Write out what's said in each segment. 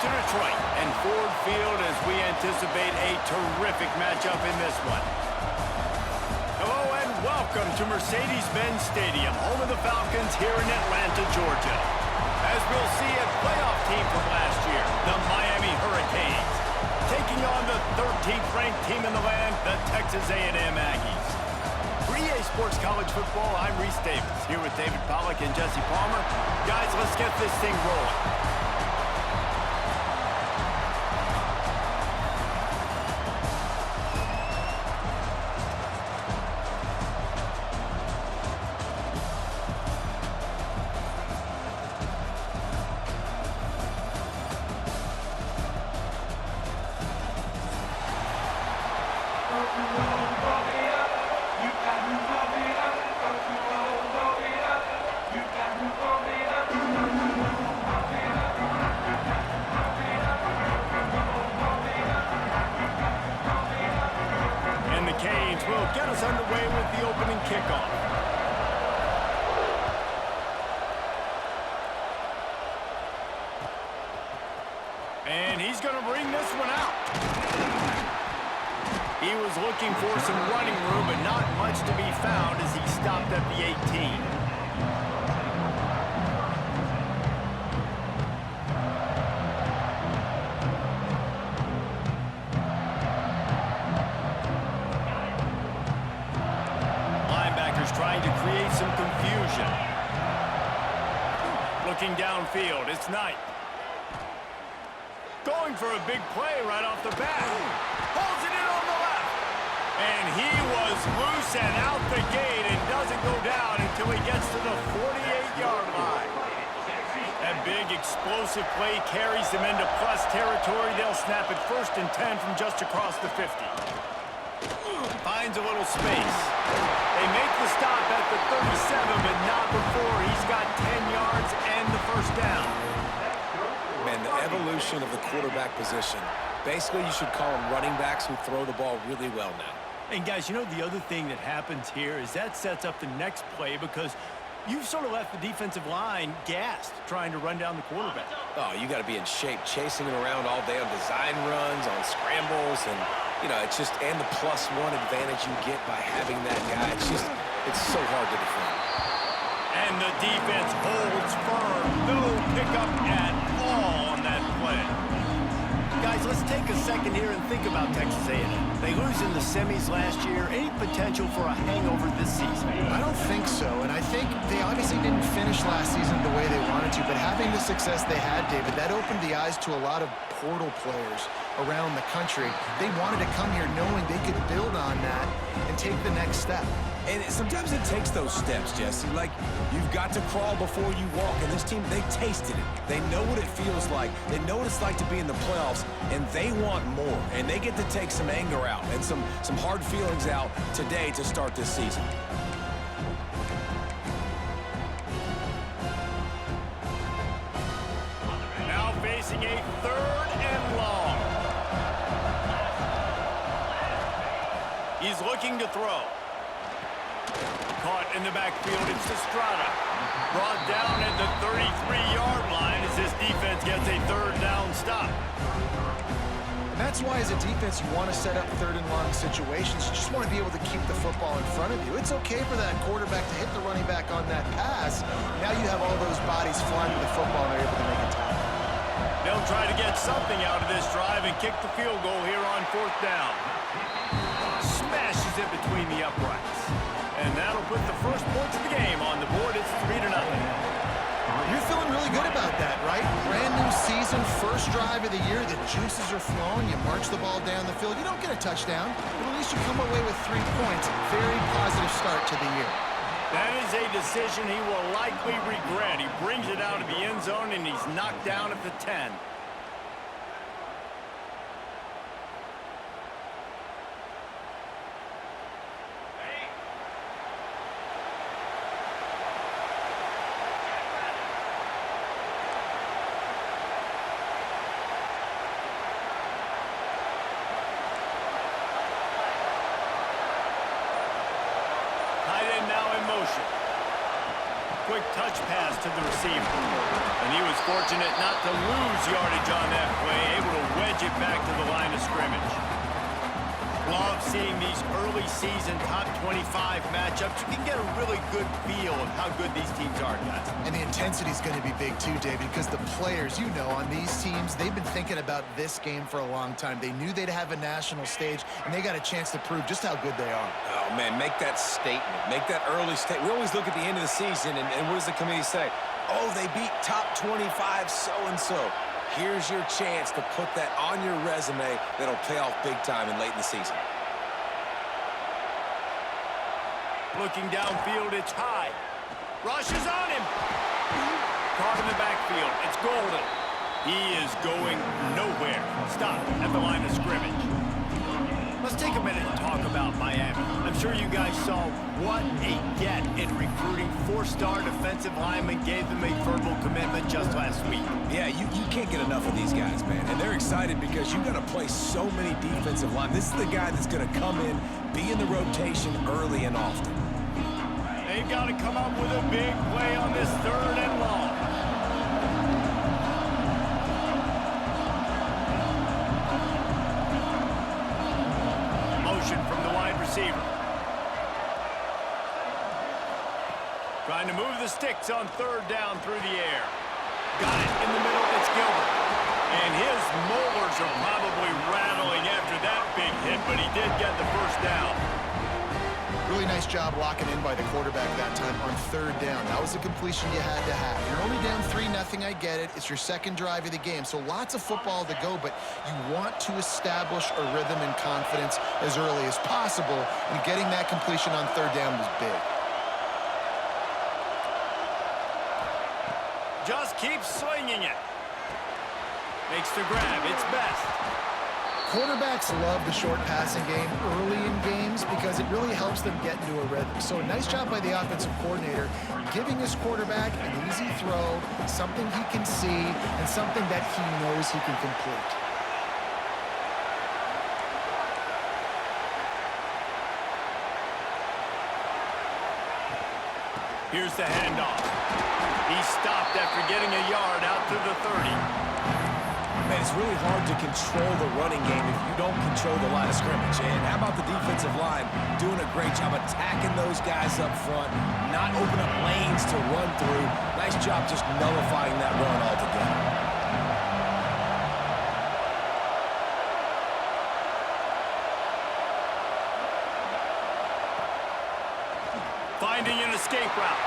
to Detroit and Ford Field as we anticipate a terrific matchup in this one. Hello and welcome to Mercedes-Benz Stadium, home of the Falcons here in Atlanta, Georgia. As we'll see, a playoff team from last year, the Miami Hurricanes, taking on the 13th ranked team in the land, the Texas A&M Aggies. For EA Sports College Football, I'm Reese Davis, here with David Pollack and Jesse Palmer. Guys, let's get this thing rolling. Will get us underway with the opening kickoff. And he's going to bring this one out. He was looking for some running room, but not much to be found as he stopped at the 18. Trying to create some confusion. Looking downfield, it's Knight. Going for a big play right off the bat. Pulls it in on the left. And he was loose and out the gate and doesn't go down until he gets to the 48-yard line. That big explosive play carries them into plus territory. They'll snap it 1st and 10 from just across the 50. Finds a little space. They make the stop at the 37, but not before he's got 10 yards and the first down. Man, the evolution of the quarterback position. Basically, you should call them running backs who throw the ball really well now. And guys, you know the other thing that happens here is that sets up the next play because you've sort of left the defensive line gassed trying to run down the quarterback. Oh, you got to be in shape, chasing him around all day on design runs, on scrambles, and you know, it's just, and the +1 advantage you get by having that guy. It's so hard to defend. And the defense holds firm. No pickup at all on that play. Guys, let's take a second here and think about Texas A&M. They lose in the semis last year. Any potential for a hangover this season? I don't think so, and I think they obviously didn't finish last season the way they wanted to, but having the success they had, David, that opened the eyes to a lot of portal players around the country. They wanted to come here knowing they could build on that and take the next step. And sometimes it takes those steps, Jesse. Like, you've got to crawl before you walk. And this team, they tasted it. They know what it feels like. They know what it's like to be in the playoffs, and they want more. And they get to take some anger out and some hard feelings out today to start this season. Now facing a 3rd and long. He's looking to throw. Caught in the backfield, it's Estrada. Brought down at the 33-yard line as this defense gets a 3rd down stop. And that's why, as a defense, you want to set up 3rd and long situations. You just want to be able to keep the football in front of you. It's okay for that quarterback to hit the running back on that pass. Now you have all those bodies flying to the football, and they're able to make a tackle. They'll try to get something out of this drive and kick the field goal here on 4th down. Smashes it between the uprights. And that'll put the first points of the game on the board. It's 3-0. You're feeling really good about that, right? Brand new season, first drive of the year. The juices are flowing. You march the ball down the field. You don't get a touchdown, but at least you come away with 3 points. Very positive start to the year. That is a decision he will likely regret. He brings it out of the end zone, and he's knocked down at the 10. Tight end now in motion. quick touch pass to the receiver. And he was fortunate not to lose yardage on that play, able to wedge it back to the line of scrimmage. Love seeing these early season top 25 matchups. You can get a really good feel of how good these teams are, guys. And the intensity is going to be big too, David, because the players, you know, on these teams, they've been thinking about this game for a long time. They knew they'd have a national stage, and they got a chance to prove just how good they are. Oh, man, make that statement. Make that early statement. We always look at the end of the season, and what does the committee say? Oh, they beat top 25 so-and-so. Here's your chance to put that on your resume that'll pay off big time and late in the season. Looking downfield, it's high. Rush is on him. Caught in the backfield. It's Golden. He is going nowhere. Stop at the line of scrimmage. Let's take a minute and talk about Miami. I'm sure you guys saw what a get in recruiting. 4-star defensive linemen gave them a verbal commitment just last week. Yeah, you can't get enough of these guys, man. And they're excited because you got to play so many defensive linemen. This is the guy that's going to come in, be in the rotation early and often. They've got to come up with a big play on this 3rd and long. Motion from the wide receiver. Trying to move the sticks on 3rd down through the air. Got it in the middle. It's Gilbert. And his molars are probably rattling after that big hit, but he did get the first down. Really nice job locking in by the quarterback that time on 3rd down. That was the completion you had to have. You're only down 3-0, I get it. It's your second drive of the game, so lots of football to go, but you want to establish a rhythm and confidence as early as possible, and getting that completion on 3rd down was big. Just keeps swinging it. Makes the grab. It's Best. Quarterbacks love the short passing game early in games because it really helps them get into a rhythm. So a nice job by the offensive coordinator giving his quarterback an easy throw, something he can see, and something that he knows he can complete. Here's the handoff. He stopped after getting a yard out to the 30. Man, it's really hard to control the running game if you don't control the line of scrimmage. And how about the defensive line doing a great job attacking those guys up front, not open up lanes to run through. Nice job just nullifying that run altogether. Finding an escape route.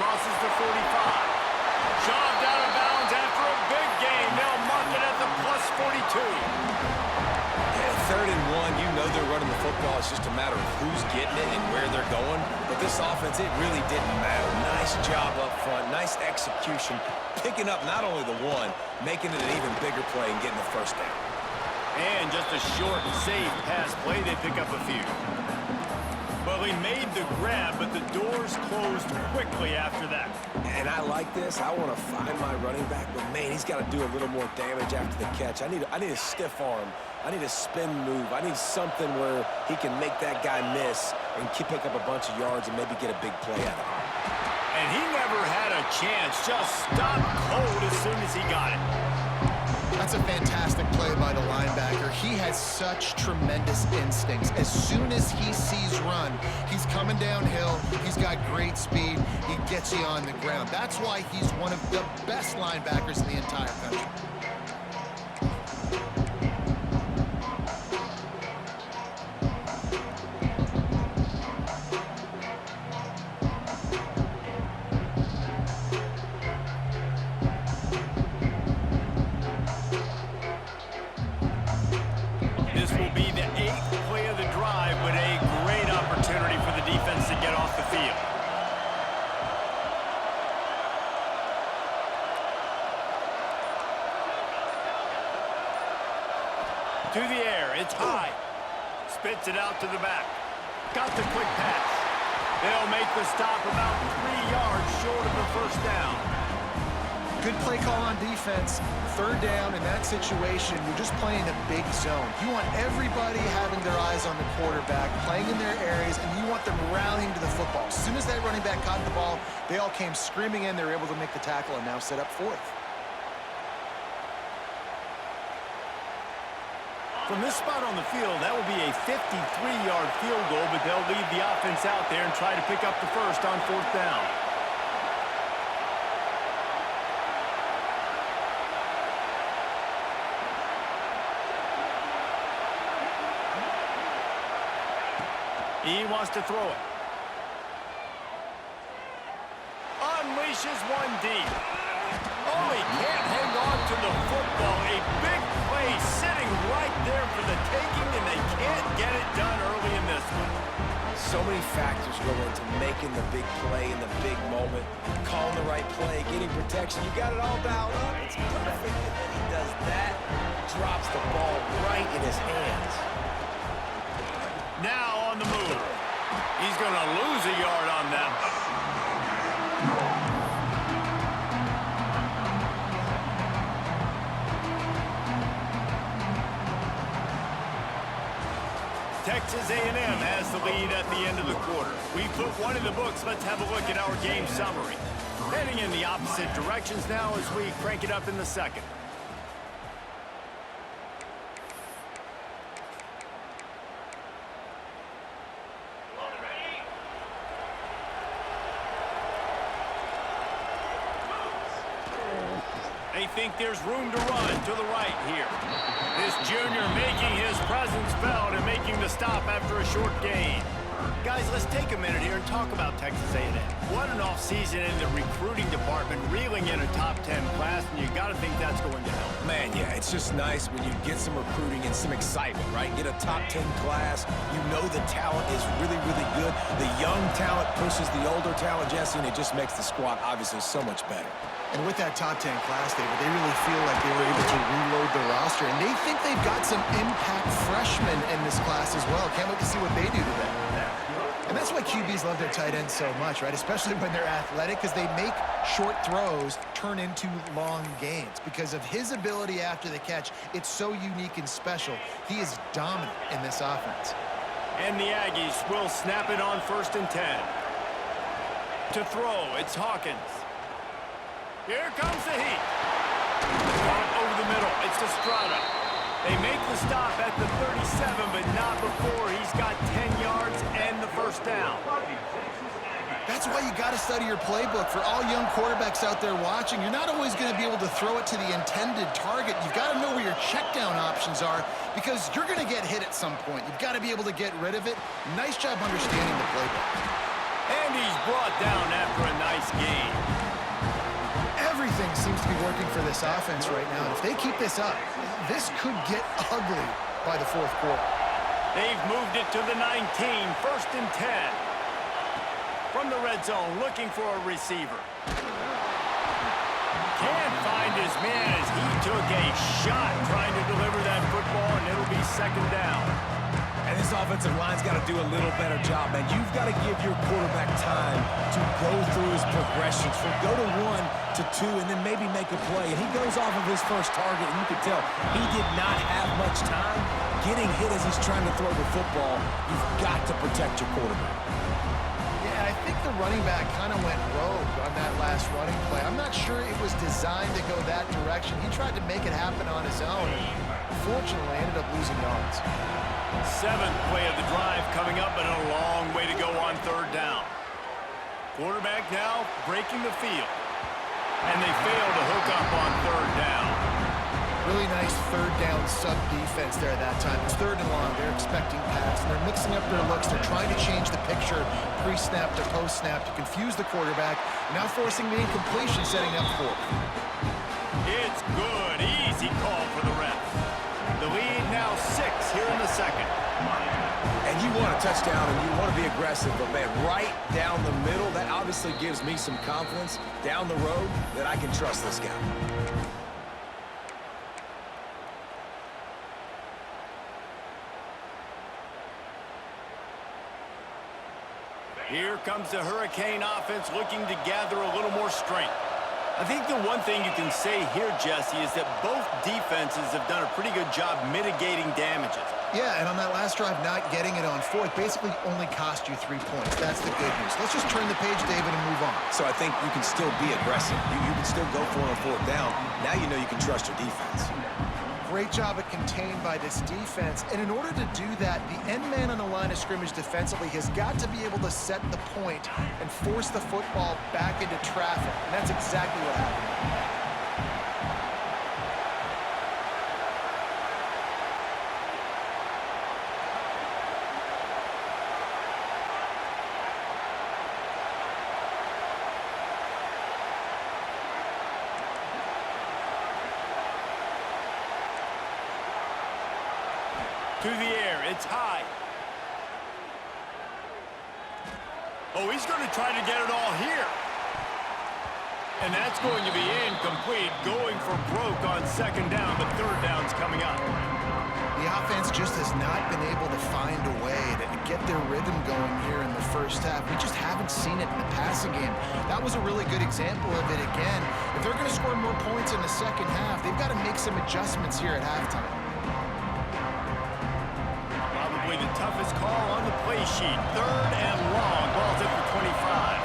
Crosses the 45. Shoved out of bounds after a big gain. They'll mark it at the +42. Yeah, 3rd and 1, you know they're running the football. It's just a matter of who's getting it and where they're going. But this offense, it really didn't matter. Nice job up front, nice execution, picking up not only the one, making it an even bigger play and getting the first down. And just a short, safe pass play, they pick up a few. Well, he made the grab, but the doors closed quickly after that. And I like this. I want to find my running back, but man, he's got to do a little more damage after the catch. I need a stiff arm. I need a spin move. I need something where he can make that guy miss and pick up a bunch of yards and maybe get a big play out of it. And he never had a chance. Just stopped cold as soon as he got it. That's a fantastic play by the linebacker. He has such tremendous instincts. As soon as he sees run, he's coming downhill. He's got great speed. He gets you on the ground. That's why he's one of the best linebackers in the entire country. To the air, it's high. Spits it out to the back. Got the quick pass. They'll make the stop about 3 yards short of the first down. Good play call on defense. 3rd down in that situation, you're just playing a big zone. You want everybody having their eyes on the quarterback, playing in their areas, and you want them rallying to the football. As soon soon as that running back caught the ball, they all came screaming in. They were able to make the tackle and now set up fourth. From this spot on the field, that will be a 53-yard field goal, but they'll leave the offense out there and try to pick up the first on fourth down. He wants to throw it. Unleashes one deep. Oh, he can't hang on to the football. A big play sitting right there for the taking, and they can't get it done early in this one. So many factors go into making the big play in the big moment, calling the right play, getting protection. You got it all dialed up. It's perfect. And then he does that, drops the ball right in his hands. Now on the move. He's going to lose a yard on that one. Texas A&M has the lead at the end of the quarter. We've put one in the books. Let's have a look at our game summary. Heading in the opposite directions now as we crank it up in the second. They think there's room to run to the right here. This junior making his presence felt and making the stop after a short gain. Guys, let's take a minute here and talk about Texas A&M. What an offseason in the recruiting department, reeling in a top 10 class, and you got to think that's going to help. Man, yeah, it's just nice when you get some recruiting and some excitement, right? Get a top 10 class. You know the talent is really, really good. The young talent pushes the older talent, Jesse, and it just makes the squad obviously so much better. And with that top 10 class, David, they really feel like they were able to reload the roster. And they think they've got some impact freshmen in this class as well. Can't wait to see what they do today. And that's why QBs love their tight ends so much, right? Especially when they're athletic, because they make short throws turn into long gains. Because of his ability after the catch, it's so unique and special. He is dominant in this offense. And the Aggies will snap it on 1st and 10. To throw, it's Hawkins. Here comes the heat. Caught over the middle. It's Estrada. They make the stop at the 37, but not before he's got 10 yards and the first down. That's why you got to study your playbook. For all young quarterbacks out there watching, you're not always going to be able to throw it to the intended target. You've got to know where your check down options are because you're going to get hit at some point. You've got to be able to get rid of it. Nice job understanding the playbook. And he's brought down after a nice gain. Everything seems to be working for this offense right now. If they keep this up, this could get ugly by the fourth quarter. They've moved it to the 19, 1st and 10. From the red zone, looking for a receiver. Can't find his man as he took a shot trying to deliver that football, and it'll be 2nd down. And this offensive line's got to do a little better job, man. You've got to give your quarterback time to go through his progressions, from go to 1 to 2, and then maybe make a play. And he goes off of his first target, and you can tell he did not have much time getting hit as he's trying to throw the football. You've got to protect your quarterback. Yeah, I think the running back kind of went rogue on that last running play. I'm not sure it was designed to go that direction. He tried to make it happen on his own, and unfortunately ended up losing yards. 7th play of the drive coming up, but a long way to go on 3rd down. Quarterback now breaking the field. And they fail to hook up on 3rd down. Really nice 3rd down sub defense there that time. It's 3rd and long. They're expecting pass, and they're mixing up their looks. They're trying to change the picture pre-snap to post-snap to confuse the quarterback, now forcing the incompletion, setting up 4th. It's good. Easy call for the ref. The lead now 6 here in the second. And you want a touchdown and you want to be aggressive, but man, right down the middle, that obviously gives me some confidence down the road that I can trust this guy. Here comes the Hurricane offense looking to gather a little more strength. I think the one thing you can say here, Jesse, is that both defenses have done a pretty good job mitigating damages. Yeah, and on that last drive, not getting it on fourth basically only cost you 3 points. That's the good news. Let's just turn the page, David, and move on. So I think you can still be aggressive. You can still go for it on fourth down. Now you know you can trust your defense. Great job at contained by this defense. And in order to do that, the end man on the line of scrimmage defensively has got to be able to set the point and force the football back into traffic. And that's exactly what happened. To the air, it's high. Oh, he's going to try to get it all here. And that's going to be incomplete, going for broke on second down, but third down's coming up. The offense just has not been able to find a way to get their rhythm going here in the first half. We just haven't seen it in the passing game. That was a really good example of it again. If they're going to score more points in the second half, they've got to make some adjustments here at halftime. The toughest call on the play sheet. Third and long. Ball's in for 25.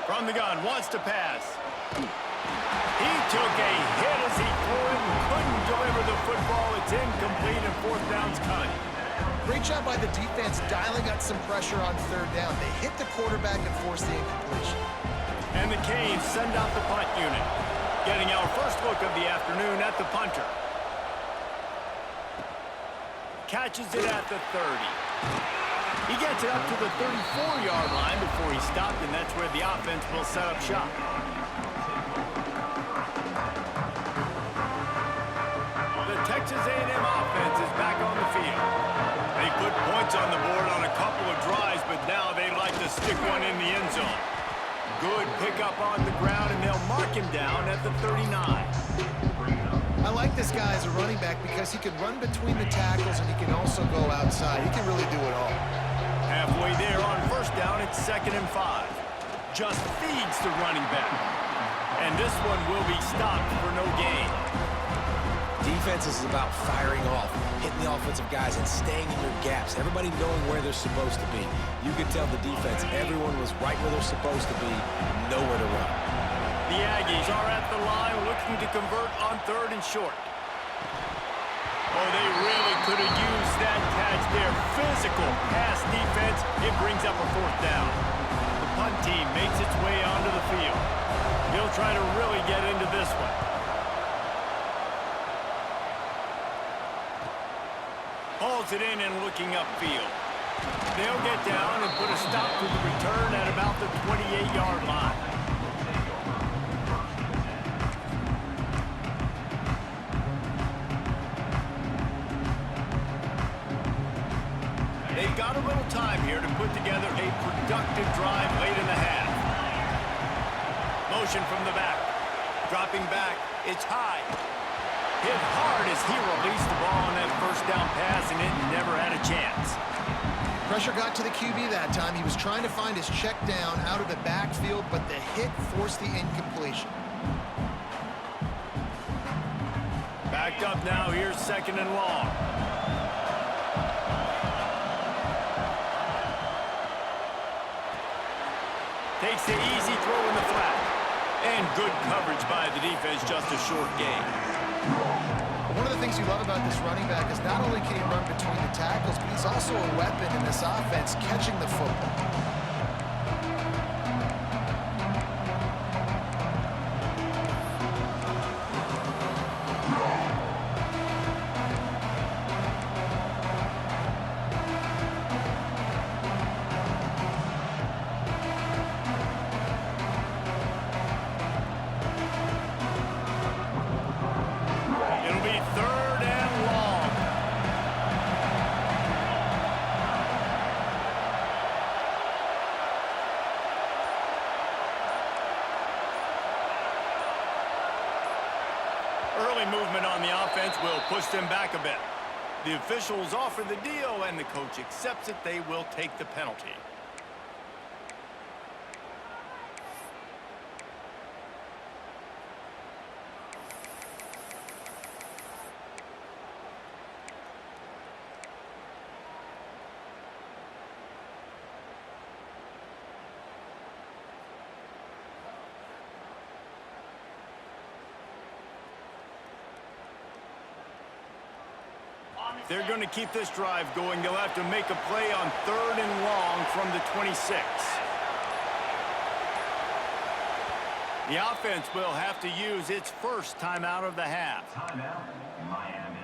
From the gun, wants to pass. He took a hit as he threw it and couldn't deliver the football. It's incomplete and fourth down's coming. Great job by the defense dialing up some pressure on third down. They hit the quarterback and forced the incompletion. And the Canes send out the punt unit. Getting our first look of the afternoon at the punter. Catches it at the 30. He gets it up to the 34-yard line before he stopped, and that's where the offense will set up shop. The Texas A&M offense is back on the field. They put points on the board on a couple of drives, but now they like to stick one in the end zone. Good pickup on the ground, and they'll mark him down at the 39. I like this guy as a running back because he can run between the tackles and he can also go outside. He can really do it all. Halfway there on first down, it's 2nd and 5. Just feeds the running back. And this one will be stopped for no gain. Defense is about firing off, hitting the offensive guys, and staying in your gaps. Everybody knowing where they're supposed to be. You could tell the defense, everyone was right where they're supposed to be, nowhere to run. The Aggies are at the line looking to convert on 3rd and short. Oh, they really could have used that catch there. Physical pass defense. It brings up a fourth down. The punt team makes its way onto the field. He'll try to really get into this one. Hauls it in and looking upfield. They'll get down and put a stop to the return at about the 28-yard line. They've got a little time here to put together a productive drive late in the half. Motion from the back. Dropping back. It's high. Hit hard as he released the ball on that first down pass, and it never had a chance. Pressure got to the QB that time. He was trying to find his check down out of the backfield, but the hit forced the incompletion. Backed up now. Here's 2nd and long. Takes the easy throw in the flat. And good coverage by the defense, just a short gain. One of the things you love about this running back is not only can he run between the tackles, but he's also a weapon in this offense, catching the football. Early movement on the offense will push them back a bit. The officials offer the deal, and the coach accepts it. They will take the penalty. If they're going to keep this drive going, they'll have to make a play on 3rd and long from the 26. The offense will have to use its first timeout of the half. Timeout, Miami.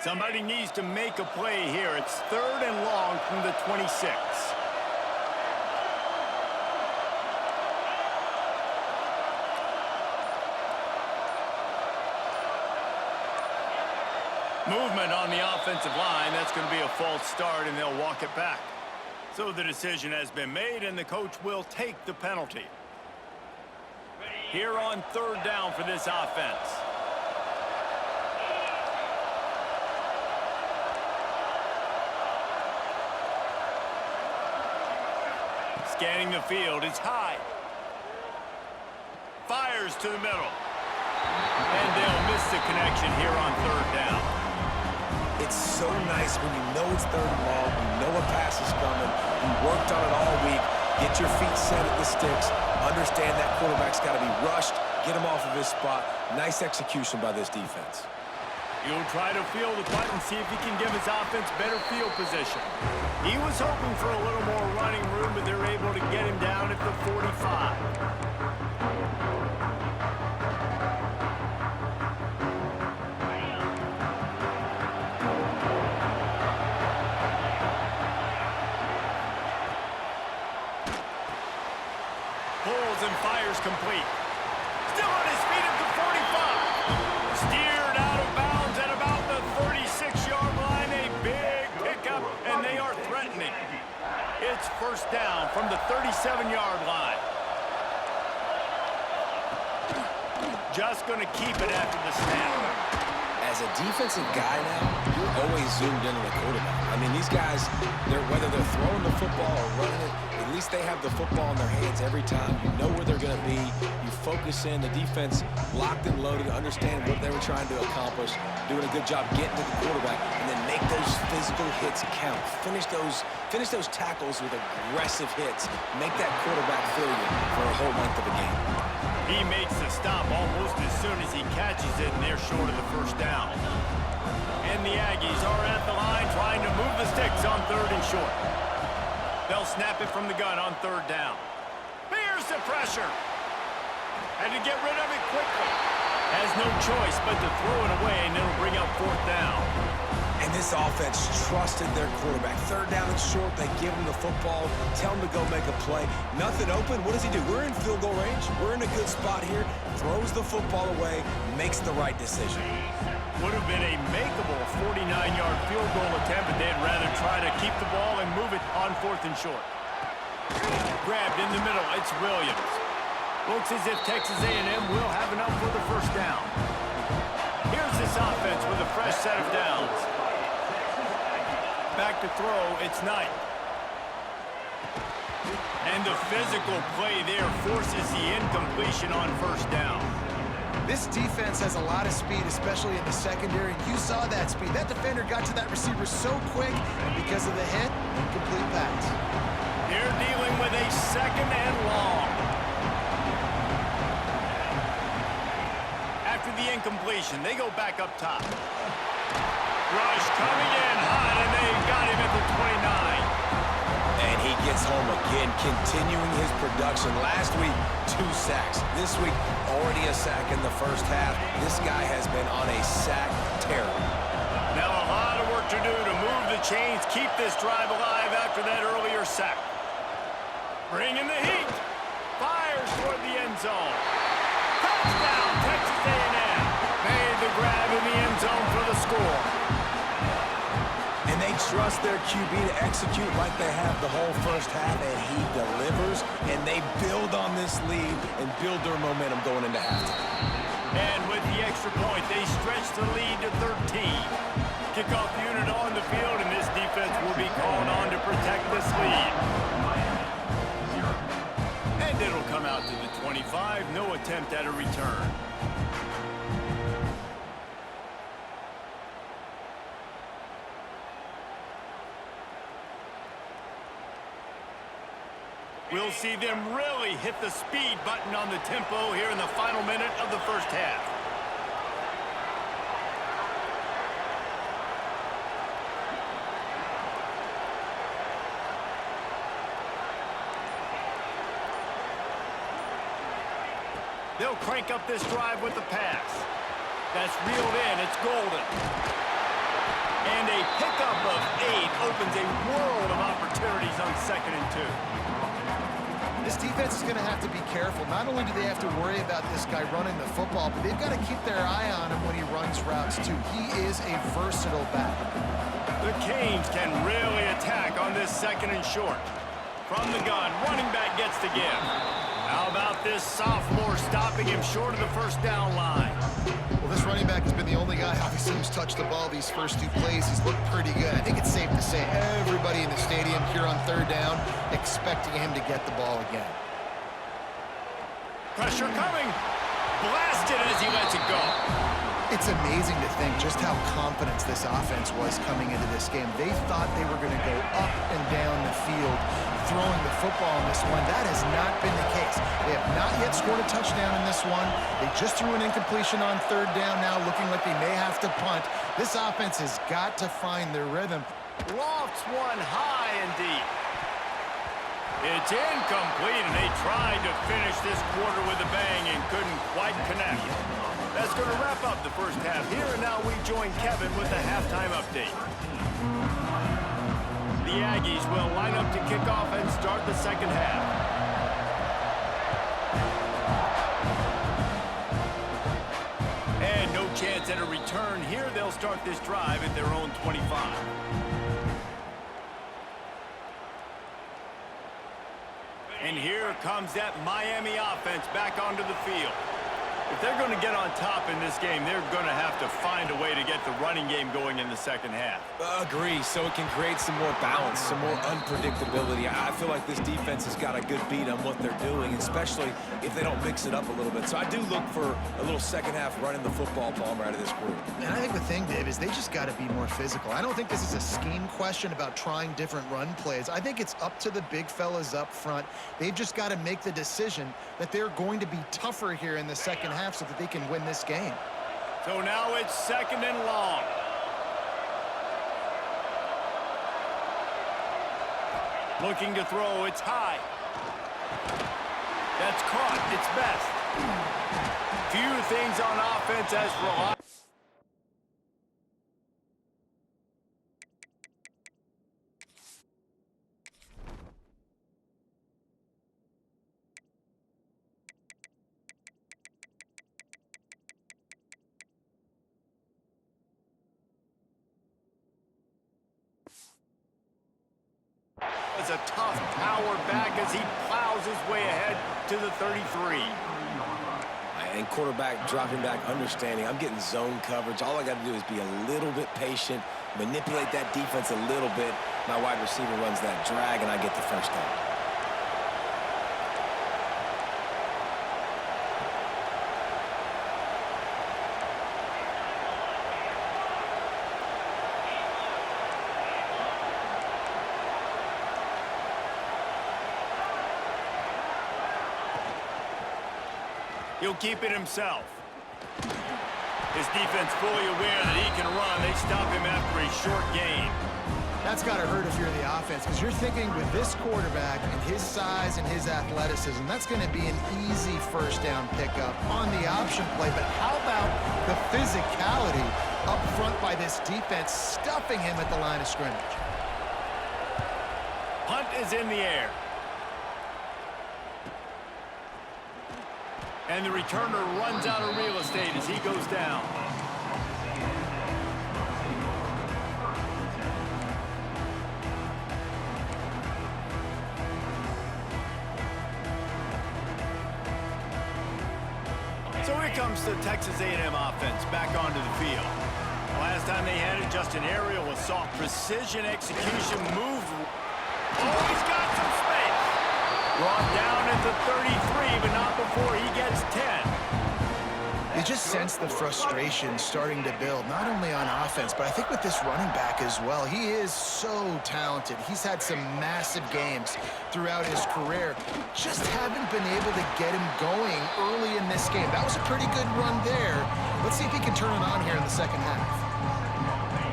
Somebody needs to make a play here. It's 3rd and long from the 26. Movement on the offensive line. That's going to be a false start, and they'll walk it back. So the decision has been made, and the coach will take the penalty. Here on 3rd down for this offense. Scanning the field. It's high. Fires to the middle. And they'll miss the connection here on 3rd down. It's so nice when you know it's 3rd and long, you know a pass is coming, you worked on it all week, get your feet set at the sticks, understand that quarterback's got to be rushed, get him off of his spot. Nice execution by this defense. He'll try to feel the punt and see if he can give his offense better field position. He was hoping for a little more running room, but they're able to get him down at the 45. Pulls and fires complete. Still on his feet at the 45. Steered out of bounds at about the 36-yard line. A big pickup, and they are threatening. It's 1st down from the 37-yard line. Just going to keep it after the snap. As a defensive guy now, you're always zoomed in on the quarterback. I mean, these guys, whether they're throwing the football or running it, at least they have the football in their hands every time. You know where they're going to be. You focus in. The defense locked and loaded, understand what they were trying to accomplish, doing a good job getting to the quarterback, and then make those physical hits count. Finish those tackles with aggressive hits. Make that quarterback feel you for a whole length of a game. He makes the stop almost as soon as he catches it, and they're short of the 1st down. And the Aggies are at the line trying to move the sticks on 3rd and short. They'll snap it from the gun on 3rd down. Here's the pressure. Had to get rid of it quickly. Has no choice but to throw it away, and it'll bring up 4th down. And this offense trusted their quarterback. 3rd down and short, they give him the football, tell him to go make a play. Nothing open, what does he do? We're in field goal range. We're in a good spot here. Throws the football away, makes the right decision. Would have been a makeable 49-yard field goal attempt, but they'd rather try to keep the ball and move it on 4th and short. Grabbed in the middle, it's Williams. Looks as if Texas A&M will have enough for the 1st down. Here's this offense with a fresh set of downs. Back to throw, it's Knight. And the physical play there forces the incompletion on 1st down. This defense has a lot of speed, especially in the secondary. You saw that speed. That defender got to that receiver so quick, and because of the hit, incomplete pass. They're dealing with a 2nd and long. After the incompletion, they go back up top. Rush coming in hot, and they got him at the 29. And he gets home again, continuing his production. Last week, 2 sacks. This week, already a sack in the 1st half. This guy has been on a sack tear. Now a lot of work to do to move the chains, keep this drive alive after that earlier sack. Bringing the heat. Fires toward the end zone. Touchdown, Texas A&M. Made the grab in the end zone for the score. And they trust their QB to execute like they have the whole 1st half, and he delivers, and they build on this lead and build their momentum going into halftime. And with the extra point, they stretch the lead to 13. Kickoff unit on the field, and this defense will be called on to protect this lead. And it'll come out to the 25, no attempt at a return. We'll see them really hit the speed button on the tempo here in the final minute of the first half. They'll crank up this drive with the pass. That's reeled in. It's golden. And a pickup of 8 opens a world of opportunities on 2nd and 2. This defense is going to have to be careful. Not only do they have to worry about this guy running the football, but they've got to keep their eye on him when he runs routes, too. He is a versatile back. The Canes can really attack on this 2nd and short. From the gun, running back gets the give. How about this sophomore stopping him short of the first down line? Well, this running back has been the only guy obviously who's touched the ball these first 2 plays. He's looked pretty good. I think it's safe to say everybody in the stadium here on 3rd down expecting him to get the ball again. Pressure coming. Blasted as he lets it go. It's amazing to think just how confident this offense was coming into this game. They thought they were going to go up and down the field throwing the football in this one. That has not been the case. They have not yet scored a touchdown in this one. They just threw an incompletion on 3rd down now, looking like they may have to punt. This offense has got to find their rhythm. Lofts one high and deep. It's incomplete, and they tried to finish this quarter with a bang and couldn't quite connect. That's going to wrap up the first half here, and now we join Kevin with the halftime update. The Aggies will line up to kick off and start the 2nd half. And no chance at a return here. They'll start this drive at their own 25. And here comes that Miami offense back onto the field. If they're going to get on top in this game, they're going to have to find a way to get the running game going in the 2nd half. Agree, so it can create some more balance, some more unpredictability. I feel like this defense has got a good beat on what they're doing, especially if they don't mix it up a little bit. So I do look for a little 2nd half running the football, Palmer, out of this group. And I think the thing, Dave, is they just got to be more physical. I don't think this is a scheme question about trying different run plays. I think it's up to the big fellas up front. They've just got to make the decision that they're going to be tougher here in the 2nd half so that they can win this game. So now it's 2nd and long. Looking to throw, it's high. That's caught, it's best. Few things on offense as reliable. A tough power back as he plows his way ahead to the 33. And quarterback dropping back, understanding. I'm getting zone coverage. All I got to do is be a little bit patient, manipulate that defense a little bit. My wide receiver runs that drag, and I get the first down. He'll keep it himself. His defense fully aware that he can run. They stop him after a short gain. That's got to hurt if you're the offense, because you're thinking with this quarterback and his size and his athleticism, that's going to be an easy first down pickup on the option play. But how about the physicality up front by this defense, stuffing him at the line of scrimmage? Punt is in the air. And the returner runs out of real estate as he goes down. So here comes the Texas A&M offense back onto the field. Last time they had it, just an aerial assault. Precision execution move. Oh, he's got some space. Brought down at the 33, but not before he gets 10. You just sense the frustration starting to build, not only on offense, but I think with this running back as well. He is so talented. He's had some massive games throughout his career. Just haven't been able to get him going early in this game. That was a pretty good run there. Let's see if he can turn it on here in the second half.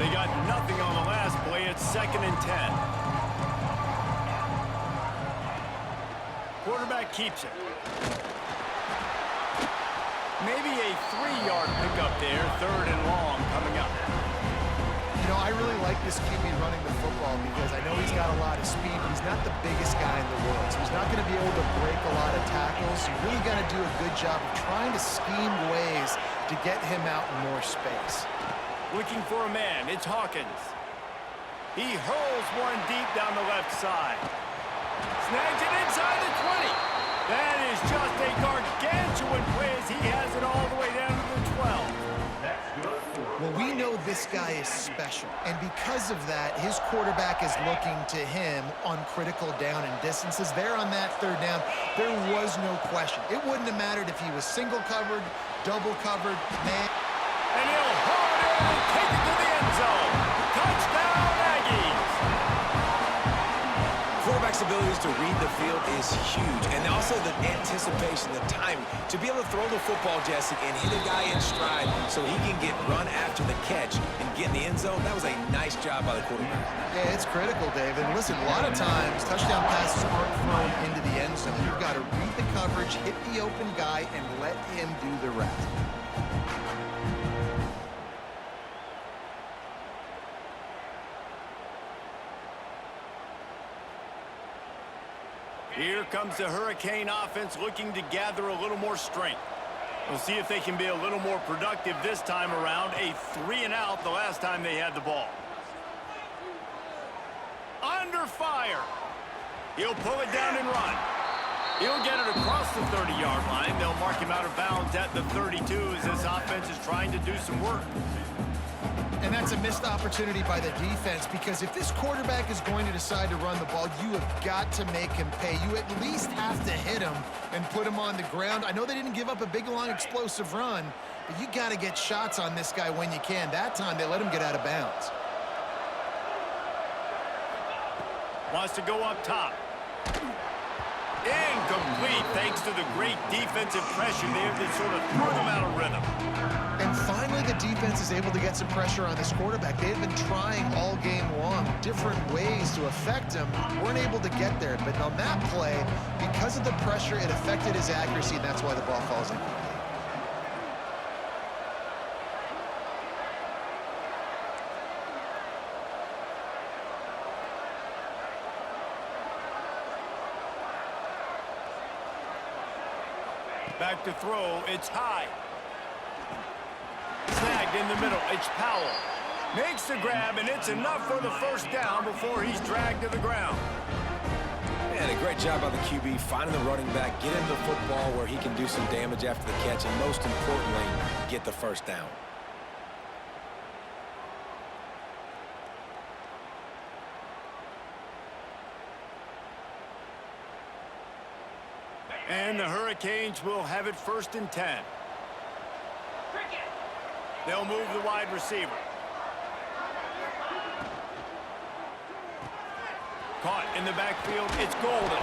They got nothing on the last play. It's 2nd and 10. Quarterback keeps it. Maybe a 3-yard pickup there, 3rd and long coming up. You know, I really like this QB running the football because I know he's got a lot of speed, but he's not the biggest guy in the world. So he's not going to be able to break a lot of tackles. You really got to do a good job of trying to scheme ways to get him out in more space. Looking for a man, it's Hawkins. He hurls one deep down the left side. Snags it inside the 20. That is just a gargantuan play as he has it all the way down to the 12. Well, we know this guy is special, and because of that, his quarterback is looking to him on critical down and distances. There on that 3rd down, there was no question. It wouldn't have mattered if he was single covered, double covered, man. And he'll hold it and take it to the end zone. Touchdown, Aggies! Quarterback's abilities to read the field is huge, and also the anticipation, the timing, to be able to throw the football, Jesse, and hit a guy in stride so he can get run after the catch and get in the end zone. That was a nice job by the quarterback. Yeah, it's critical, Dave. And listen, a lot of times, touchdown passes aren't thrown into the end zone. You've got to read the coverage, hit the open guy, and let him do the rest. Here comes the Hurricane offense looking to gather a little more strength. We'll see if they can be a little more productive this time around. A 3-and-out the last time they had the ball. Under fire. He'll pull it down and run. He'll get it across the 30-yard line. They'll mark him out of bounds at the 32 as this offense is trying to do some work. And that's a missed opportunity by the defense because if this quarterback is going to decide to run the ball, you have got to make him pay. You at least have to hit him and put him on the ground. I know they didn't give up a big, long, explosive run, but you got to get shots on this guy when you can. That time, they let him get out of bounds. Wants to go up top. Incomplete thanks to the great defensive pressure there that sort of threw them out of rhythm. And finally, the defense is able to get some pressure on this quarterback. They've been trying all game long different ways to affect him. Weren't able to get there. But on that play, because of the pressure, it affected his accuracy, and that's why the ball falls incomplete. Back to throw, it's high. Snagged in the middle, it's Powell. Makes the grab, and it's enough for the 1st down before he's dragged to the ground. And a great job by the QB, finding the running back, get him the football where he can do some damage after the catch, and most importantly, get the 1st down. And the Hurricanes will have it 1st and 10. They'll move the wide receiver. Caught in the backfield, it's Golden.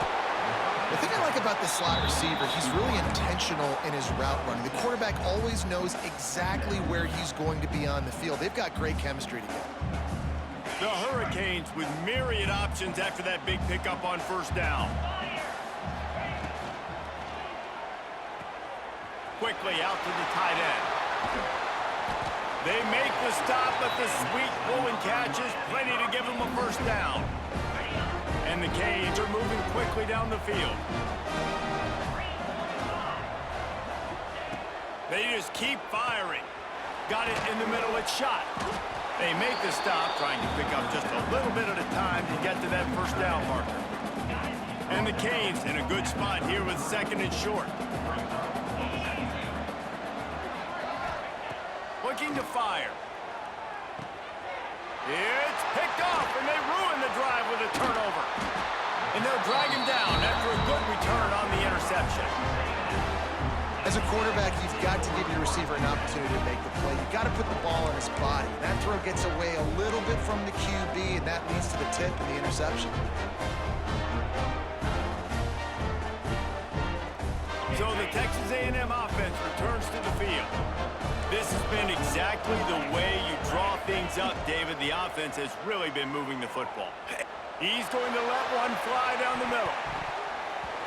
The thing I like about the slot receiver, he's really intentional in his route running. The quarterback always knows exactly where he's going to be on the field. They've got great chemistry together. The Hurricanes with myriad options after that big pickup on 1st down. Quickly out to the tight end. They make the stop, but the sweet pull and catch is plenty to give them a 1st down. And the Canes are moving quickly down the field. They just keep firing. Got it in the middle, it's shot. They make the stop, trying to pick up just a little bit at a time to get to that 1st down marker. And the Canes in a good spot here with 2nd and short. Looking to fire. It's picked off, and they ruin the drive with a turnover. And they'll drag him down after a good return on the interception. And As a quarterback, you've got to give your receiver an opportunity to make the play. You've got to put the ball on his body. That throw gets away a little bit from the QB, and that leads to the tip and the interception. So the Texas A&M offense returns to the field. This has been exactly the way you draw things up, David. The offense has really been moving the football. He's going to let one fly down the middle.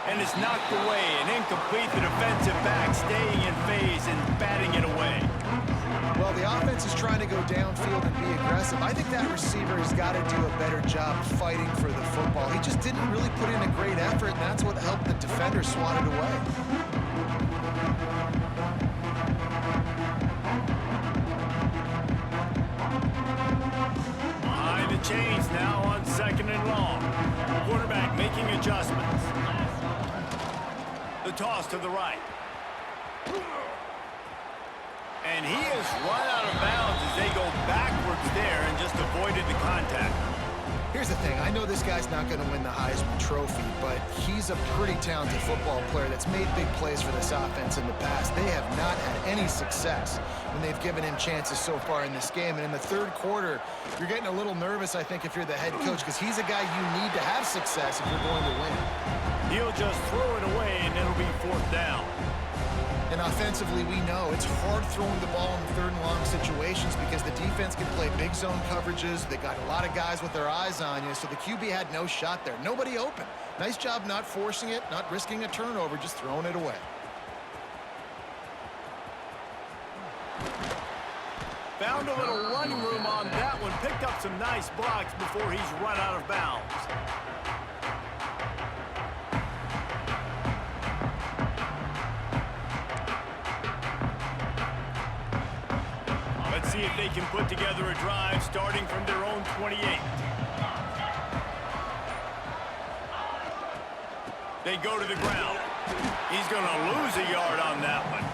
And it's knocked away and incomplete. The defensive back staying in phase and batting it away. Well, the offense is trying to go downfield and be aggressive. I think that receiver has got to do a better job fighting for the football. He just didn't really put in a great effort, and that's what helped the defender swat it away. Behind the chains now on 2nd and long. Quarterback making adjustments. The toss to the right. And he is run out of bounds as they go backwards there and just avoided the contact. Here's the thing. I know this guy's not going to win the Heisman Trophy, but he's a pretty talented football player that's made big plays for this offense in the past. They have not had any success when they've given him chances so far in this game. And in the third quarter, you're getting a little nervous, I think, if you're the head coach, because he's a guy you need to have success if you're going to win. He'll just throw it away, and it'll be 4th down. And offensively, we know it's hard throwing the ball in 3rd and long situations because the defense can play big zone coverages. They got a lot of guys with their eyes on you, so the QB had no shot there. Nobody open. Nice job not forcing it, not risking a turnover, just throwing it away. Found a little running room on that one. Picked up some nice blocks before he's run out of bounds. Let's see if they can put together a drive starting from their own 28. They go to the ground. He's going to lose a yard on that one.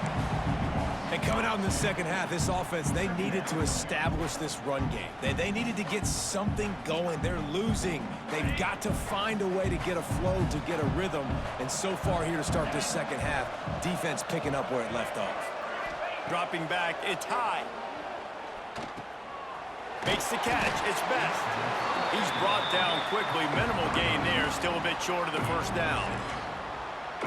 And coming out in the second half, this offense, they needed to establish this run game. They needed to get something going. They're losing. They've got to find a way to get a flow, to get a rhythm. And so far here to start this second half, defense picking up where it left off. Dropping back, it's high. Makes the catch, it's Best. He's brought down quickly. Minimal gain there, still a bit short of the 1st down.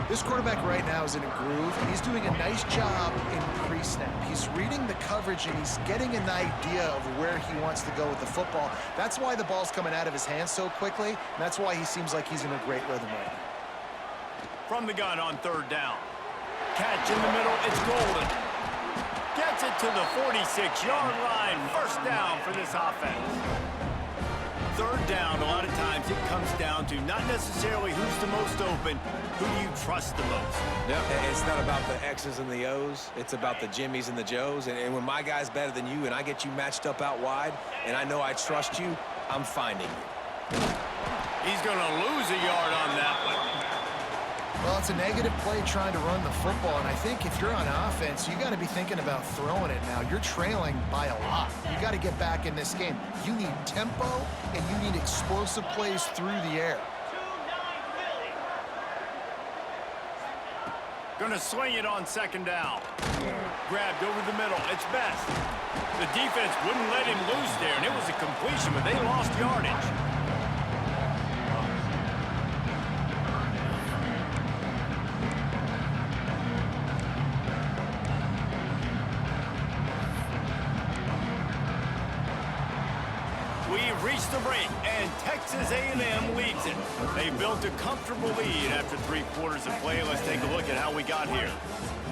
This quarterback right now is in a groove, and he's doing a nice job in pre-snap. He's reading the coverage, and he's getting an idea of where he wants to go with the football. That's why the ball's coming out of his hands so quickly, and that's why he seems like he's in a great rhythm right now. From the gun on 3rd down. Catch in the middle, it's Golden. Gets it to the 46-yard line. 1st down for this offense. 3rd down, a lot of times it comes down to not necessarily who's the most open, who do you trust the most. Yeah, it's not about the X's and the O's. It's about the Jimmies and the Joes. And when my guy's better than you and I get you matched up out wide and I know I trust you, I'm finding you. He's going to lose a yard on that one. Well, it's a negative play trying to run the football, and I think if you're on offense, you got to be thinking about throwing it now. You're trailing by a lot. You got to get back in this game. You need tempo, and you need explosive plays through the air. Going to swing it on 2nd down. Grabbed over the middle. It's Best. The defense wouldn't let him loose there, and it was a completion, but they lost yardage. We've reached the break, and Texas A&M leads it. They built a comfortable lead after 3 quarters of play. Let's take a look at how we got here.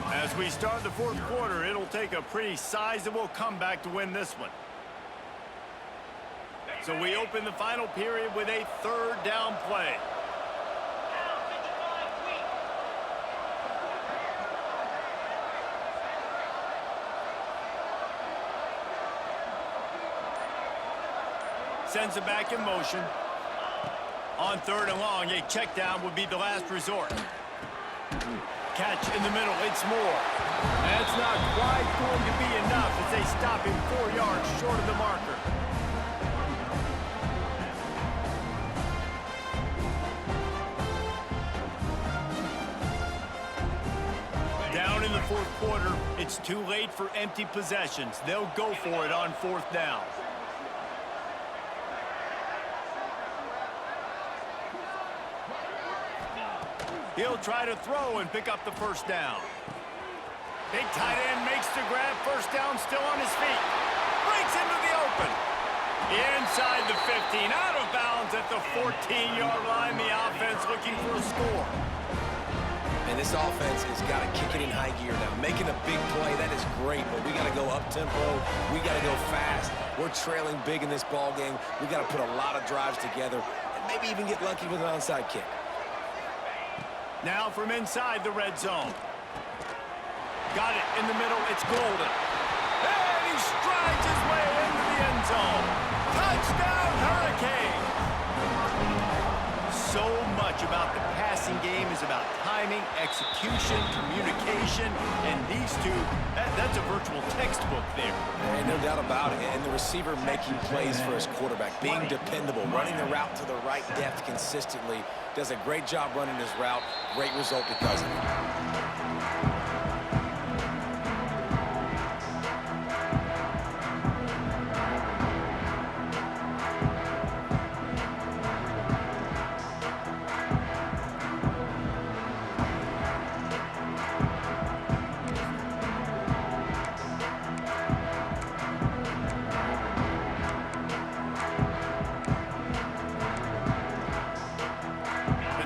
As we start the 4th quarter, it'll take a pretty sizable comeback to win this one. So we open the final period with a 3rd down play. Sends it back in motion. On 3rd and long, a check down would be the last resort. Catch in the middle, it's Moore. That's not quite going to be enough as they stop him 4 yards short of the marker. Down in the fourth quarter, it's too late for empty possessions. They'll go for it on fourth down. He'll try to throw and pick up the first down. Big tight end makes the grab. First down, still on his feet. Breaks into the open. Inside the 15, out of bounds at the 14-yard line. The offense looking for a score. And this offense has got to kick it in high gear now. Making a big play, that is great, but we got to go up-tempo. We got to go fast. We're trailing big in this ball game. We got to put a lot of drives together and maybe even get lucky with an onside kick. Now from inside the red zone. Got it in the middle. It's Golden. And he strides his way into the end zone. Touchdown, Hurricanes! So much about the passing game is about timing, execution, communication, and these two, that's a virtual textbook there. And no doubt about it. And the receiver making plays for his quarterback, being dependable, running the route to the right depth consistently. Does a great job running his route. Great result because of it.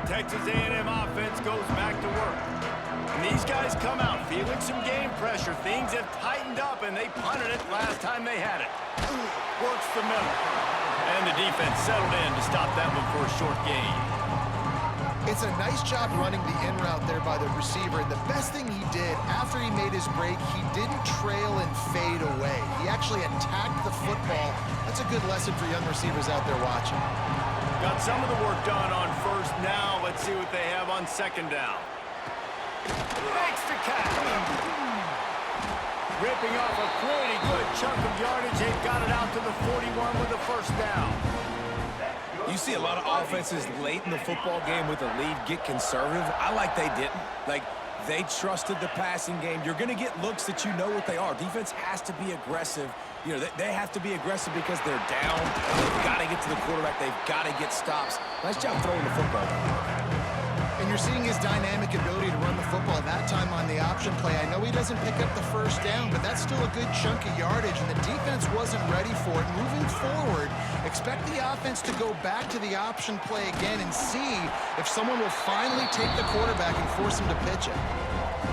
Texas A&M offense goes back to work. And these guys come out feeling some game pressure. Things have tightened up, and they punted it last time they had it. Works the middle. And the defense settled in to stop that one for a short gain. It's a nice job running the in route there by the receiver. And the best thing he did after he made his break, he didn't trail and fade away. He actually attacked the football. That's a good lesson for young receivers out there watching. Got some of the work done on first. Now let's see what they have on second down. Makes the catch. Ripping off a pretty good chunk of yardage. They've got it out to the 41 with the first down. You see a lot of offenses late in the football game with a lead get conservative. I like they didn't. Like, they trusted the passing game. You're going to get looks that you know what they are. Defense has to be aggressive. You know, they have to be aggressive because they're down. They've got to get to the quarterback. They've got to get stops. Nice job throwing the football. And you're seeing his dynamic ability to run the football that time on the option play. I know he doesn't pick up the first down, but that's still a good chunk of yardage, and the defense wasn't ready for it. Moving forward, expect the offense to go back to the option play again and see if someone will finally take the quarterback and force him to pitch it.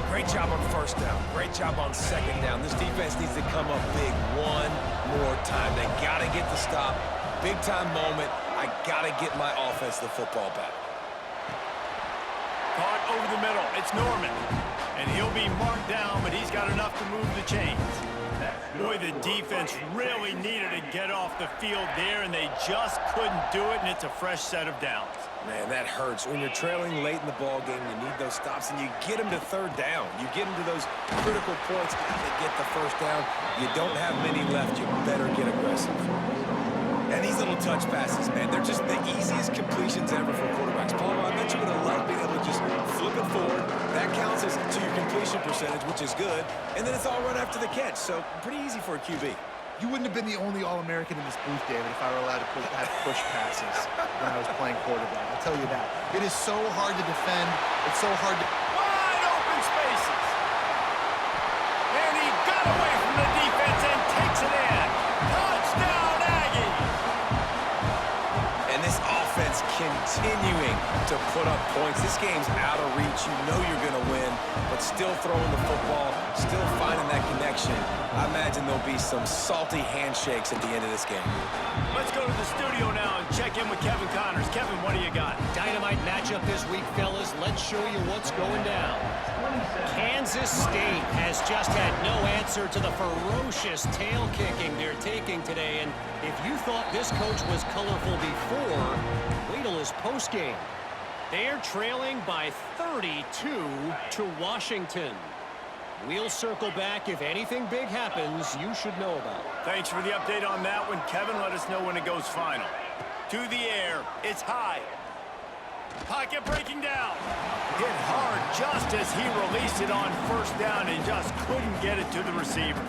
Great job on first down. Great job on second down. This defense needs to come up big one more time. They got to get the stop. Big-time moment. I got to get my offense the football back. Caught over the middle. It's Norman. And he'll be marked down, but he's got enough to move the chains. Boy, the defense really needed to get off the field there, and they just couldn't do it, and it's a fresh set of downs. Man, that hurts. When you're trailing late in the ball game, you need those stops, and you get them to third down. You get them to those critical points, got to get the first down. You don't have many left. You better get aggressive. And these little touch passes, man, they're just the easiest completions ever for quarterbacks. Paul, I bet you would have loved being able to just flip it forward. That counts as to your completion percentage, which is good. And then it's all right after the catch, so pretty easy for a QB. You wouldn't have been the only All-American in this booth, David, if I were allowed to have push passes when I was playing quarterback. I'll tell you that. It is so hard to defend. It's so hard to... Wide open spaces. And he got away from the defense and takes it in. Touchdown, Aggies. And this offense continuing to put up points. This game's out of reach. You know you're going to win, but still throwing the football, still finding that connection. I imagine there'll be some salty handshakes at the end of this game. Let's go to the studio now and check in with Kevin Connors. Kevin, what do you got? Dynamite matchup this week, fellas. Let's show you what's going down. Kansas State has just had no answer to the ferocious tail kicking they're taking today. And if you thought this coach was colorful before, wait till his postgame. They're trailing by 32 to Washington. We'll circle back. If anything big happens, you should know about it. Thanks for the update on that one, Kevin. Let us know when it goes final. To the air. It's high. Pocket breaking down. Hit hard just as he released it on first down and just couldn't get it to the receiver.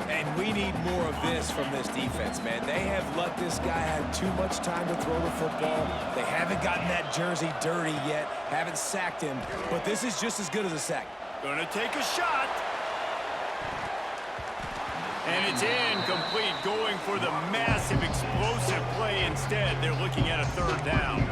And we need more of this from this defense, man. They have let this guy have too much time to throw the football. They haven't gotten that jersey dirty yet, haven't sacked him, but this is just as good as a sack. Gonna take a shot. And it's incomplete, going for the massive explosive play instead. They're looking at a third down.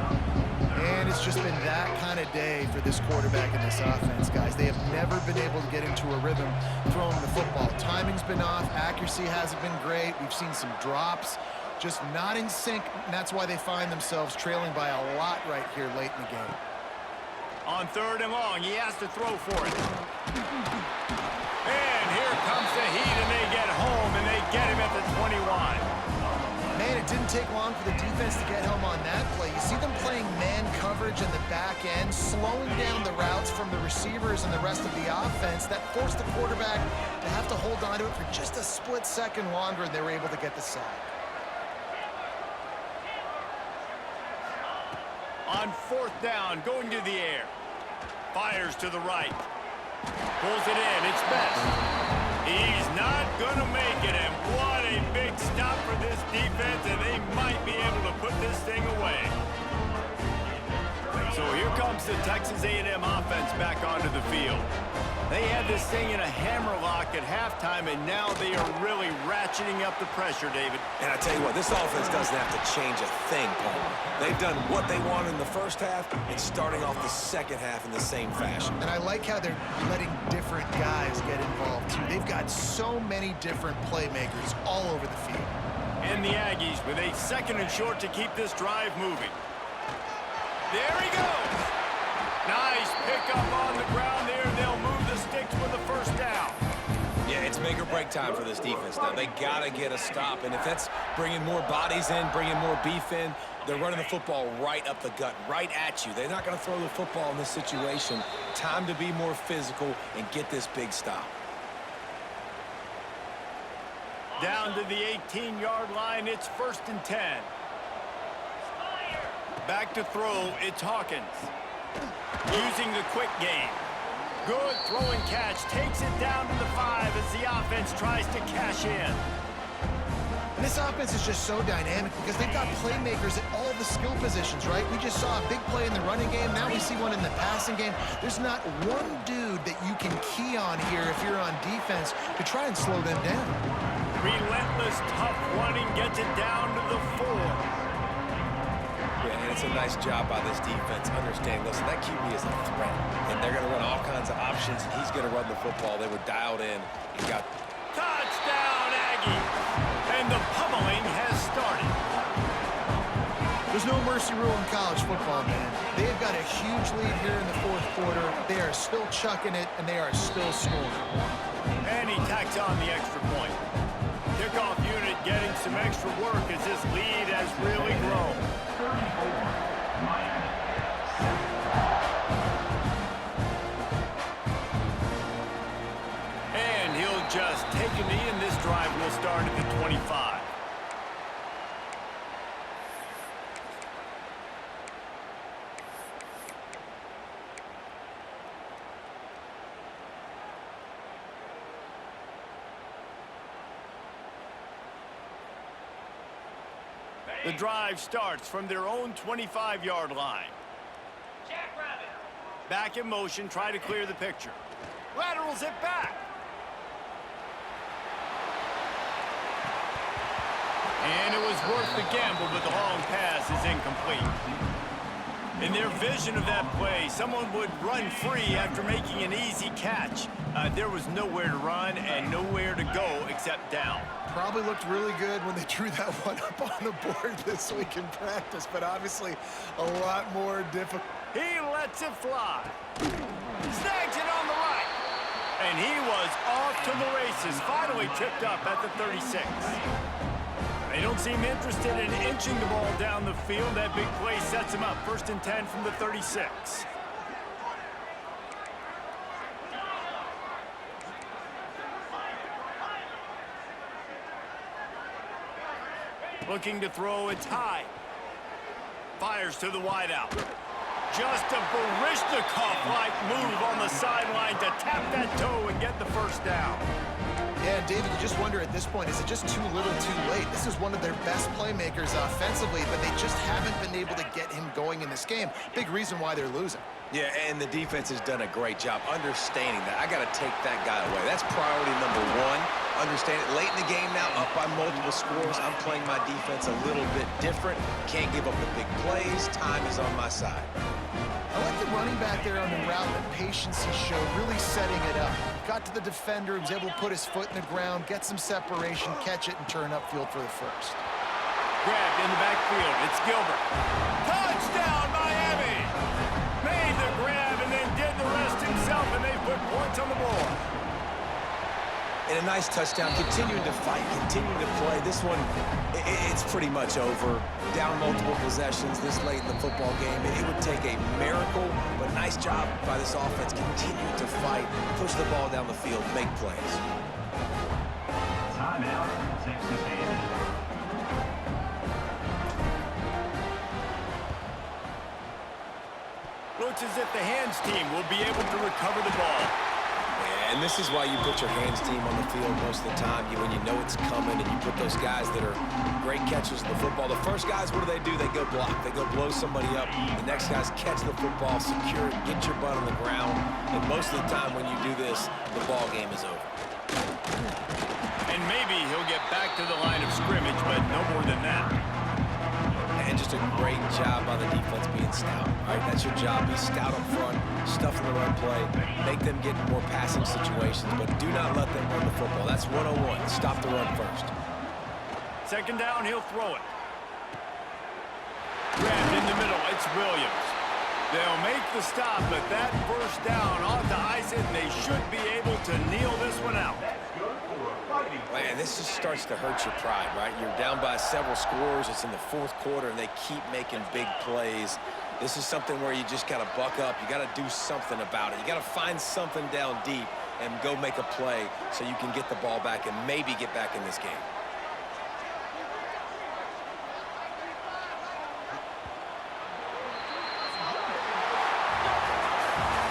And it's just been that kind of day for this quarterback and this offense, guys. They have never been able to get into a rhythm throwing the football. Timing's been off. Accuracy hasn't been great. We've seen some drops, just not in sync, and that's why they find themselves trailing by a lot right here late in the game. On third and long, he has to throw for it. And here comes the heat, and they get home, and they get him at the 21. Man, it didn't take long for the defense to get home on that play. You see them playing man coverage in the back end, slowing down the routes from the receivers and the rest of the offense. That forced the quarterback to have to hold on to it for just a split second longer, and they were able to get the sack. On fourth down, going to the air. Fires to the right. Pulls it in. It's Best. He's not going to make it, and what a big stop for this defense, and they might be able to put this thing away. So here comes the Texas A&M offense back onto the field. They had this thing in a hammerlock at halftime, and now they are really ratcheting up the pressure, David. And I tell you what, this offense doesn't have to change a thing, Palmer. They've done what they wanted in the first half and starting off the second half in the same fashion. And I like how they're letting different guys get involved, too. They've got so many different playmakers all over the field. And the Aggies with a second and short to keep this drive moving. There he goes. Nice pickup on the ground there. They'll move the sticks with the first down. Yeah, it's make or break time for this defense. Now, they got to get a stop, and if that's bringing more bodies in, bringing more beef in, they're running the football right up the gut, right at you. They're not going to throw the football in this situation. Time to be more physical and get this big stop. Down to the 18-yard line, it's 1st and 10. Back to throw, it's Hawkins. Using the quick game. Good throwing catch, takes it down to the 5 as the offense tries to cash in. And this offense is just so dynamic because they've got playmakers at all the skill positions, right? We just saw a big play in the running game. Now we see one in the passing game. There's not one dude that you can key on here if you're on defense to try and slow them down. Relentless, tough running gets it down to the 4. Yeah, and it's a nice job by this defense. Understand, listen, that QB is a threat, and they're going to run all kinds of options, and he's going to run the football. They were dialed in and got... Touchdown, Aggie! And the pummeling has started. There's no mercy rule in college football, man. They've got a huge lead here in the fourth quarter. They are still chucking it, and they are still scoring. And he tacks on the extra point. Kickoff unit getting some extra work as this lead has really grown. And he'll just take a knee, and this drive will start at the 25. The drive starts from their own 25-yard line. Back in motion, try to clear the picture. Laterals it back. And it was worth the gamble, but the long pass is incomplete. In their vision of that play, someone would run free after making an easy catch. There was nowhere to run and nowhere to go except down. Probably looked really good when they drew that one up on the board this week in practice, but obviously a lot more difficult. He lets it fly. Snags it on the right. And he was off to the races, finally tripped up at the 36. They don't seem interested in inching the ball down the field. That big play sets him up. 1st and 10 from the 36. Looking to throw, it's high. Fires to the wideout. Just a Baryshnikov-like move on the sideline to tap that toe and get the first down. Yeah, and David, you just wonder at this point, is it just too little too late? This is one of their best playmakers offensively, but they just haven't been able to get him going in this game. Big reason why they're losing. Yeah, and the defense has done a great job understanding that. I got to take that guy away. That's priority number one. Understand it. Late in the game now, up by multiple scores. I'm playing my defense a little bit different. Can't give up the big plays. Time is on my side. I like the running back there on the route that patience he showed, really setting it up. Got to the defender, he was able to put his foot in the ground, get some separation, catch it, and turn upfield for the first. Grabbed in the backfield. It's Gilbert. Touchdown, Miami! Made the grab and then did the rest himself, and they put points on the board. And a nice touchdown, continuing to fight, continuing to play. This one, it's pretty much over. Down multiple possessions this late in the football game. It would take a miracle, but nice job by this offense. Continuing to fight, push the ball down the field, make plays. Timeout, Texas A&M. Looks as if the hands team will be able to recover the ball. And this is why you put your hands team on the field most of the time. When you know it's coming and you put those guys that are great catchers of the football. The first guys, what do? They go block. They go blow somebody up. The next guys catch the football, secure it, get your butt on the ground. And most of the time when you do this, the ball game is over. And maybe he'll get back to the line of scrimmage, but no more than that. And just a great job by the defense being stout. All right, that's your job. Be stout up front, stuff in the run play, make them get in more passing situations, but do not let them run the football. That's 101. Stop the run first. Second down, he'll throw it. Grabbed in the middle, it's Williams. They'll make the stop, but that first down ought to ice it, and they should be able to kneel this one out. Man, this just starts to hurt your pride, right? You're down by several scores. It's in the fourth quarter, and they keep making big plays. This is something where you just got to buck up. You got to do something about it. You got to find something down deep and go make a play so you can get the ball back and maybe get back in this game.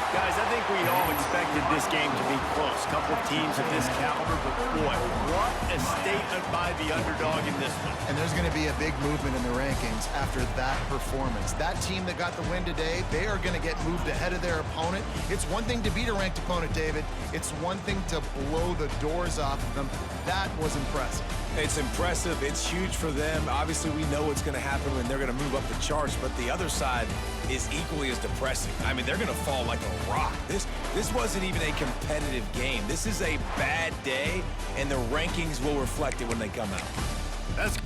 Guys, I think we all expected this game to be close. Couple of teams of this caliber, but boy, what a statement by the underdog in this one. And there's going to be a big movement in the rankings after that performance. That team that got the win today, they are going to get moved ahead of their opponent. It's one thing to beat a ranked opponent, David. It's one thing to blow the doors off of them. That was impressive. It's impressive. It's huge for them. Obviously, we know what's going to happen when they're going to move up the charts, but the other side is equally as depressing. I mean, they're going to fall like a rock. This wasn't even a competitive game. This is a bad day, and the rankings will reflect it when they come out. That's